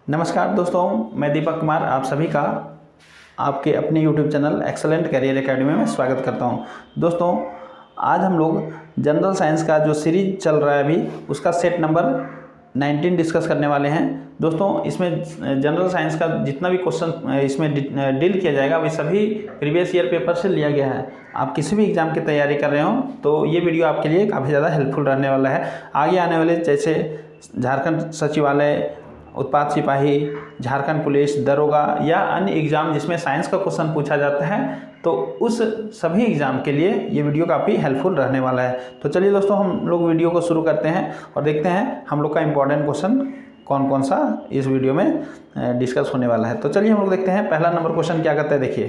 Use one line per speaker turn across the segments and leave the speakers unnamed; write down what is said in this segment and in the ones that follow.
नमस्कार दोस्तों, मैं दीपक कुमार आप सभी का आपके अपने YouTube channel excellent career academy में स्वागत करता हूं। दोस्तों, आज हम लोग जनरल साइंस का जो सीरीज चल रहा है अभी उसका सेट नंबर 19 डिस्कस करने वाले हैं। दोस्तों, इसमें जनरल साइंस का जितना भी क्वेश्चन इसमें डील किया जाएगा वे सभी प्रीवियस ईयर पेपर से लिया गया है। आप किसी भी एग्ज़ाम की तैयारी कर रहे हो तो ये वीडियो आपके लिए काफ़ी ज़्यादा हेल्पफुल रहने वाला है। आगे आने वाले जैसे झारखंड सचिवालय, उत्पाद सिपाही, झारखंड पुलिस, दरोगा या अन्य एग्ज़ाम जिसमें साइंस का क्वेश्चन पूछा जाता है तो उस सभी एग्ज़ाम के लिए ये वीडियो काफ़ी हेल्पफुल रहने वाला है। तो चलिए दोस्तों, हम लोग वीडियो को शुरू करते हैं और देखते हैं हम लोग का इम्पोर्टेंट क्वेश्चन कौन कौन सा इस वीडियो में डिस्कस होने वाला है। तो चलिए हम लोग देखते हैं पहला नंबर क्वेश्चन क्या कहता है। देखिए,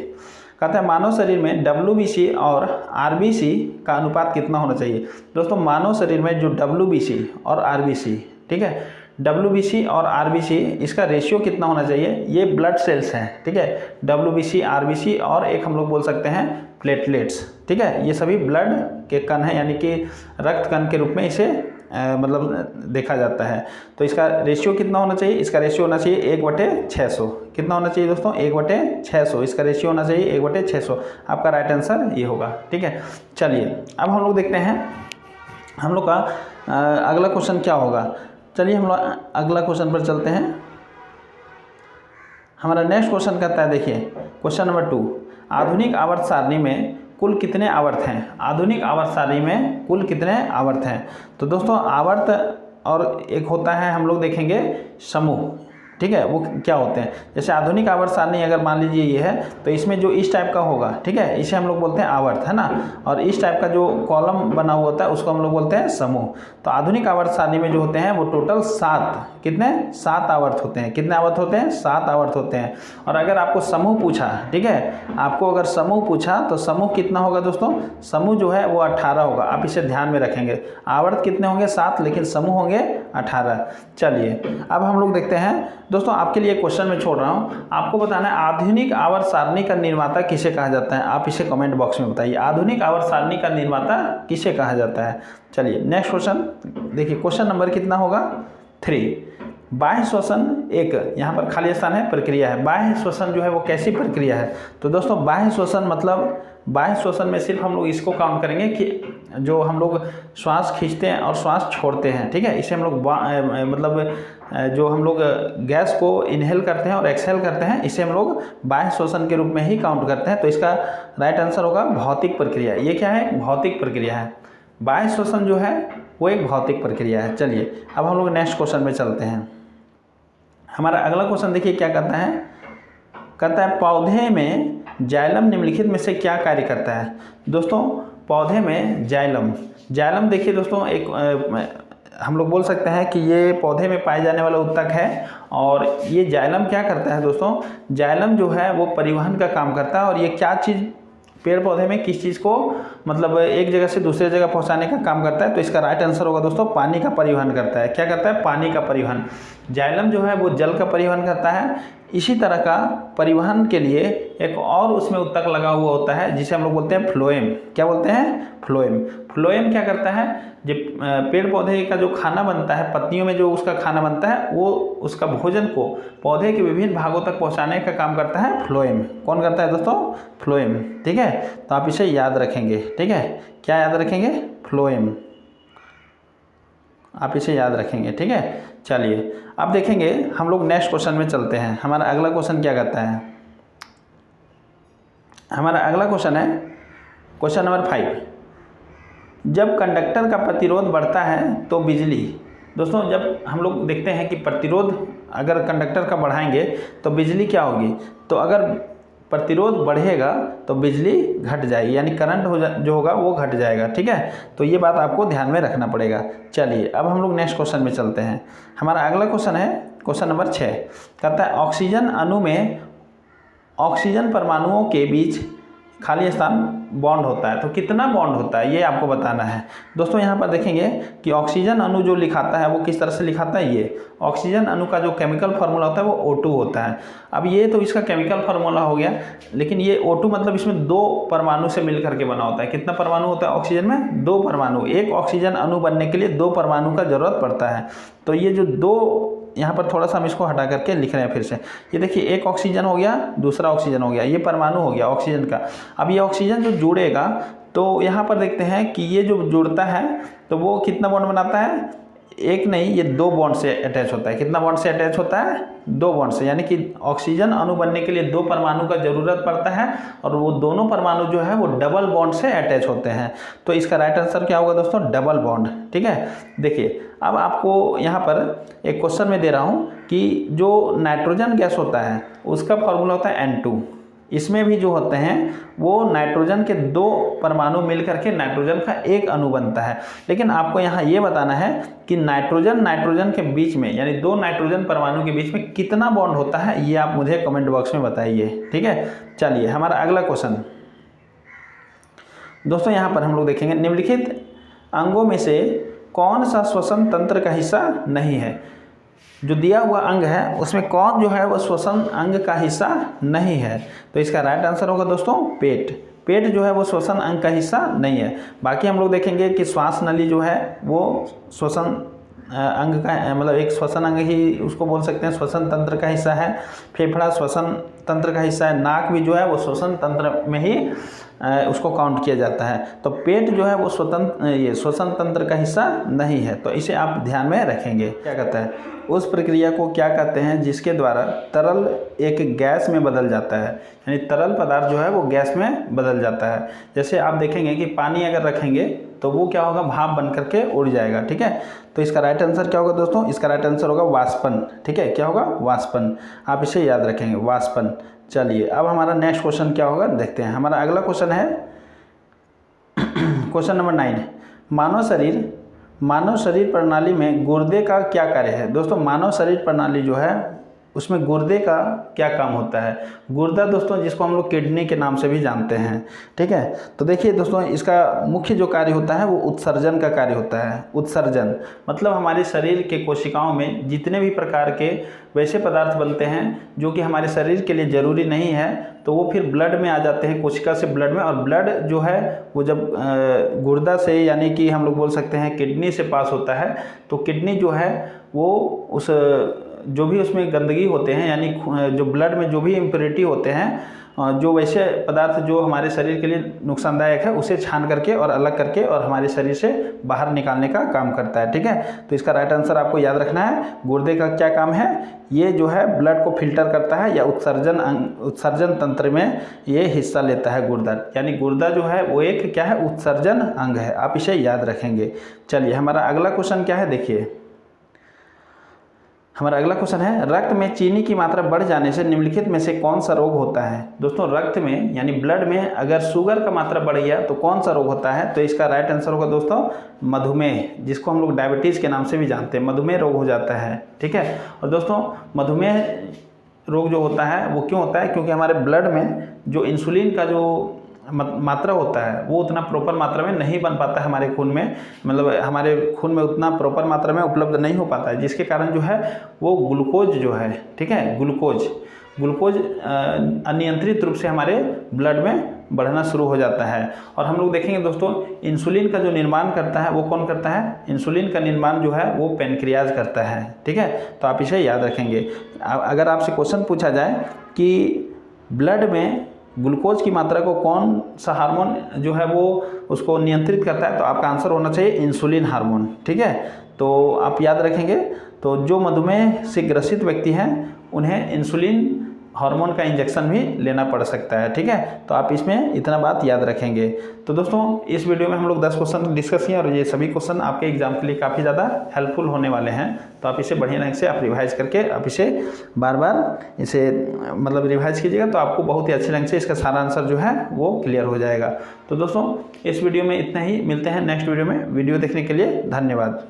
कहता है मानव शरीर में WBC और RBC का अनुपात कितना होना चाहिए। दोस्तों, मानव शरीर में जो WBC और RBC, ठीक है, WBC और RBC इसका रेशियो कितना होना चाहिए। ये ब्लड सेल्स हैं, ठीक है, WBC RBC और एक हम लोग बोल सकते हैं प्लेटलेट्स, ठीक है, ये सभी ब्लड के कण हैं, यानी कि रक्त कण के रूप में इसे मतलब देखा जाता है। तो इसका रेशियो कितना होना चाहिए। इसका रेशियो होना चाहिए 1/600। कितना होना चाहिए दोस्तों, 1/600 इसका रेशियो होना चाहिए, 1/600। आपका राइट आंसर ये होगा, ठीक है। चलिए अब हम लोग देखते हैं हम लोग का अगला क्वेश्चन क्या होगा। चलिए हम लोग अगला क्वेश्चन पर चलते हैं। हमारा नेक्स्ट क्वेश्चन कहता है, देखिए क्वेश्चन नंबर 2, आधुनिक आवर्त सारणी में कुल कितने आवर्त हैं। आधुनिक आवर्त सारणी में कुल कितने आवर्त हैं। तो दोस्तों, आवर्त और एक होता है हम लोग देखेंगे समूह, ठीक है, वो क्या होते हैं। जैसे आधुनिक आवर्त सारणी अगर मान लीजिए ये है तो इसमें जो इस टाइप का होगा, ठीक है, इसे हम लोग बोलते हैं आवर्त, है ना, और इस टाइप का जो कॉलम बना हुआ होता है उसको हम लोग बोलते हैं समूह। तो आधुनिक आवर्त सारणी में जो होते हैं वो टोटल 7 आवर्त होते हैं। कितने आवर्त होते हैं, 7 आवर्त होते हैं। और अगर आपको समूह पूछा, ठीक है, आपको अगर समूह पूछा तो समूह कितना होगा दोस्तों, समूह जो है वो 18 होगा। आप इसे ध्यान में रखेंगे। आवर्त कितने होंगे 7, लेकिन समूह होंगे 18। चलिए अब हम लोग देखते हैं दोस्तों, आपके लिए क्वेश्चन में छोड़ रहा हूं, आपको बताना है आधुनिक आवर्त सारणी का निर्माता किसे कहा जाता है। आप इसे कमेंट बॉक्स में बताइए, आधुनिक आवर्त सारणी का निर्माता किसे कहा जाता है। चलिए नेक्स्ट क्वेश्चन देखिए, क्वेश्चन नंबर कितना होगा 3। बाह्य श्वसन एक, यहाँ पर खाली स्थान है, प्रक्रिया है। बाह्य श्वसन जो है वो कैसी प्रक्रिया है। तो दोस्तों, बाह्य श्वसन मतलब बाह्य श्वसन में सिर्फ हम लोग इसको काउंट करेंगे कि जो हम लोग श्वास खींचते हैं और श्वास छोड़ते हैं, ठीक है, इसे हम लोग मतलब जो हम लोग गैस को इनहेल करते हैं और एक्सहेल करते हैं, इसे हम लोग बाह्य श्वसन के रूप में ही काउंट करते हैं। तो इसका राइट आंसर होगा भौतिक प्रक्रिया। ये क्या है, भौतिक प्रक्रिया है। बाह्य श्वसन जो है वो एक भौतिक प्रक्रिया है। चलिए अब हम लोग नेक्स्ट क्वेश्चन में चलते हैं। हमारा अगला क्वेश्चन देखिए क्या कहता है। कहता है पौधे में जाइलम निम्नलिखित में से क्या कार्य करता है। दोस्तों, पौधे में जाइलम देखिए दोस्तों, एक हम लोग बोल सकते हैं कि ये पौधे में पाए जाने वाला उत्तक है। और ये जाइलम क्या करता है दोस्तों, जाइलम जो है वो परिवहन का काम करता है। और ये क्या चीज़, पेड़ पौधे में किस चीज़ को मतलब एक जगह से दूसरे जगह पहुंचाने का काम करता है। तो इसका राइट आंसर होगा दोस्तों, पानी का परिवहन करता है। क्या करता है, पानी का परिवहन। जाइलम जो है वो जल का परिवहन करता है। इसी तरह का परिवहन के लिए एक और उसमें उत्तक लगा हुआ होता है जिसे हम लोग बोलते हैं फ्लोएम। क्या बोलते हैं, फ्लोएम। फ्लोएम क्या करता है, जब पेड़ पौधे का जो खाना बनता है, पत्तियों में जो उसका खाना बनता है, वो उसका भोजन को पौधे के विभिन्न भागों तक पहुंचाने का काम करता है फ्लोएम। कौन करता है दोस्तों, फ्लोएम, ठीक है। तो आप इसे याद रखेंगे, ठीक है, क्या याद रखेंगे, फ्लोएम, आप इसे याद रखेंगे, ठीक है। चलिए अब देखेंगे हम लोग नेक्स्ट क्वेश्चन में चलते हैं। हमारा अगला क्वेश्चन क्या कहता है। हमारा अगला क्वेश्चन है क्वेश्चन नंबर 5। जब कंडक्टर का प्रतिरोध बढ़ता है तो बिजली। दोस्तों, जब हम लोग देखते हैं कि प्रतिरोध अगर कंडक्टर का बढ़ाएंगे तो बिजली क्या होगी। तो अगर प्रतिरोध बढ़ेगा तो बिजली घट जाएगी, यानी करंट जो होगा वो घट जाएगा, ठीक है। तो ये बात आपको ध्यान में रखना पड़ेगा। चलिए अब हम लोग नेक्स्ट क्वेश्चन में चलते हैं। हमारा अगला क्वेश्चन है क्वेश्चन नंबर 6। कहता है ऑक्सीजन अणु में ऑक्सीजन परमाणुओं के बीच खाली स्थान बॉन्ड होता है। तो कितना बॉन्ड होता है ये आपको बताना है। दोस्तों, यहाँ पर देखेंगे कि ऑक्सीजन अणु जो लिखाता है वो किस तरह से लिखाता है। ये ऑक्सीजन अणु का जो केमिकल फार्मूला होता है वो O2 होता है। अब ये तो इसका केमिकल फार्मूला हो गया, लेकिन ये O2 मतलब इसमें 2 परमाणु से मिल करके बना होता है। कितना परमाणु होता है ऑक्सीजन में, 2 परमाणु। एक ऑक्सीजन अणु बनने के लिए 2 परमाणु का जरूरत पड़ता है। तो ये जो 2 यहाँ पर थोड़ा सा हम इसको हटा करके लिख रहे हैं फिर से। ये देखिए एक ऑक्सीजन हो गया, दूसरा ऑक्सीजन हो गया, ये परमाणु हो गया ऑक्सीजन का। अब ये ऑक्सीजन जो जुड़ेगा तो यहाँ पर देखते हैं कि ये जो जुड़ता है तो वो कितना बॉन्ड बनाता है, एक नहीं ये 2 बॉन्ड से अटैच होता है। कितना बॉन्ड से अटैच होता है, 2 बॉन्ड से, यानी कि ऑक्सीजन अणु बनने के लिए 2 परमाणु का जरूरत पड़ता है और वो दोनों परमाणु जो है वो डबल बॉन्ड से अटैच होते हैं। तो इसका राइट आंसर क्या होगा दोस्तों, डबल बॉन्ड। ठीक है, देखिए अब आपको यहाँ पर एक क्वेश्चन में दे रहा हूँ कि जो नाइट्रोजन गैस होता है उसका फॉर्मूला होता है N2। इसमें भी जो होते हैं वो नाइट्रोजन के 2 परमाणु मिलकर के नाइट्रोजन का एक अणु बनता है। लेकिन आपको यहाँ ये बताना है कि नाइट्रोजन के बीच में, यानी 2 नाइट्रोजन परमाणु के बीच में कितना बॉन्ड होता है, ये आप मुझे कमेंट बॉक्स में बताइए। ठीक है, चलिए हमारा अगला क्वेश्चन दोस्तों, यहाँ पर हम लोग देखेंगे निम्नलिखित अंगों में से कौन सा श्वसन तंत्र का हिस्सा नहीं है। जो दिया हुआ अंग है उसमें कौन जो है वो श्वसन अंग का हिस्सा नहीं है। तो इसका राइट आंसर होगा दोस्तों पेट। पेट जो है वो श्वसन अंग का हिस्सा नहीं है। बाकी हम लोग देखेंगे कि श्वास नली जो है वो श्वसन अंग का, मतलब एक श्वसन अंग ही उसको बोल सकते हैं, श्वसन तंत्र का हिस्सा है। फेफड़ा श्वसन तंत्र का हिस्सा है। नाक भी जो है वो श्वसन तंत्र में ही उसको काउंट किया जाता है। तो पेट जो है वो श्वसन तंत्र का हिस्सा नहीं है। तो इसे आप ध्यान में रखेंगे। क्या कहता है, उस प्रक्रिया को क्या कहते हैं जिसके द्वारा तरल एक गैस में बदल जाता है, यानी तरल पदार्थ जो है वो गैस में बदल जाता है। जैसे आप देखेंगे कि पानी अगर रखेंगे तो वो क्या होगा, भाप बन करके उड़ जाएगा। ठीक है, तो इसका राइट आंसर क्या होगा दोस्तों, इसका राइट आंसर होगा वाष्पन। ठीक है, क्या होगा, वाष्पन। आप इसे याद रखेंगे, वाष्पन। चलिए अब हमारा नेक्स्ट क्वेश्चन क्या होगा देखते हैं। हमारा अगला क्वेश्चन है क्वेश्चन नंबर 9। मानव शरीर प्रणाली में गुर्दे का क्या कार्य है। दोस्तों मानव शरीर प्रणाली जो है उसमें गुर्दे का क्या काम होता है। गुर्दा दोस्तों जिसको हम लोग किडनी के नाम से भी जानते हैं। ठीक है, तो देखिए दोस्तों इसका मुख्य जो कार्य होता है वो उत्सर्जन का कार्य होता है। उत्सर्जन मतलब हमारे शरीर के कोशिकाओं में जितने भी प्रकार के वैसे पदार्थ बनते हैं जो कि हमारे शरीर के लिए ज़रूरी नहीं है, तो वो फिर ब्लड में आ जाते हैं, कोशिका से ब्लड में। और ब्लड जो है वो जब गुर्दा से, यानी कि हम लोग बोल सकते हैं किडनी से पास होता है, तो किडनी जो है वो उस जो भी उसमें गंदगी होते हैं, यानी जो ब्लड में जो भी इम्प्योरिटी होते हैं, जो वैसे पदार्थ जो हमारे शरीर के लिए नुकसानदायक है, उसे छान करके और अलग करके और हमारे शरीर से बाहर निकालने का काम करता है। ठीक है, तो इसका राइट आंसर आपको याद रखना है। गुर्दे का क्या काम है, ये जो है ब्लड को फिल्टर करता है या उत्सर्जन तंत्र में ये हिस्सा लेता है गुर्दा। यानी गुर्दा जो है वो एक क्या है, उत्सर्जन अंग है। आप इसे याद रखेंगे। चलिए हमारा अगला क्वेश्चन क्या है देखिए। हमारा अगला क्वेश्चन है रक्त में चीनी की मात्रा बढ़ जाने से निम्नलिखित में से कौन सा रोग होता है। दोस्तों रक्त में यानी ब्लड में अगर शुगर का मात्रा बढ़ गया तो कौन सा रोग होता है। तो इसका राइट आंसर होगा दोस्तों मधुमेह, जिसको हम लोग डायबिटीज़ के नाम से भी जानते हैं। मधुमेह रोग हो जाता है। ठीक है, और दोस्तों मधुमेह रोग जो होता है वो क्यों होता है, क्योंकि हमारे ब्लड में जो इंसुलिन का जो मात्रा होता है वो उतना प्रॉपर मात्रा में नहीं बन पाता है हमारे खून में, मतलब हमारे खून में उतना प्रॉपर मात्रा में उपलब्ध नहीं हो पाता है, जिसके कारण जो है वो ग्लूकोज जो है, ठीक है, ग्लूकोज अनियंत्रित रूप से हमारे ब्लड में बढ़ना शुरू हो जाता है। और हम लोग देखेंगे दोस्तों इंसुलिन का जो निर्माण करता है वो कौन करता है। इंसुलिन का निर्माण जो है वो पैनक्रियाज करता है। ठीक है, तो आप इसे याद रखेंगे। अगर आपसे क्वेश्चन पूछा जाए कि ब्लड में ग्लूकोज की मात्रा को कौन सा हार्मोन जो है वो उसको नियंत्रित करता है, तो आपका आंसर होना चाहिए इंसुलिन हार्मोन। ठीक है, तो आप याद रखेंगे। तो जो मधुमेह से ग्रसित व्यक्ति हैं उन्हें इंसुलिन हार्मोन का इंजेक्शन भी लेना पड़ सकता है। ठीक है, तो आप इसमें इतना बात याद रखेंगे। तो दोस्तों इस वीडियो में हम लोग 10 क्वेश्चन डिस्कस किए और ये सभी क्वेश्चन आपके एग्जाम के लिए काफ़ी ज़्यादा हेल्पफुल होने वाले हैं। तो आप इसे बढ़िया ढंग से आप रिवाइज करके आप इसे बार बार इसे मतलब रिवाइज कीजिएगा, तो आपको बहुत ही अच्छे ढंग से इसका सारा आंसर जो है वो क्लियर हो जाएगा। तो दोस्तों इस वीडियो में इतना ही, मिलते हैं नेक्स्ट वीडियो में। वीडियो देखने के लिए धन्यवाद।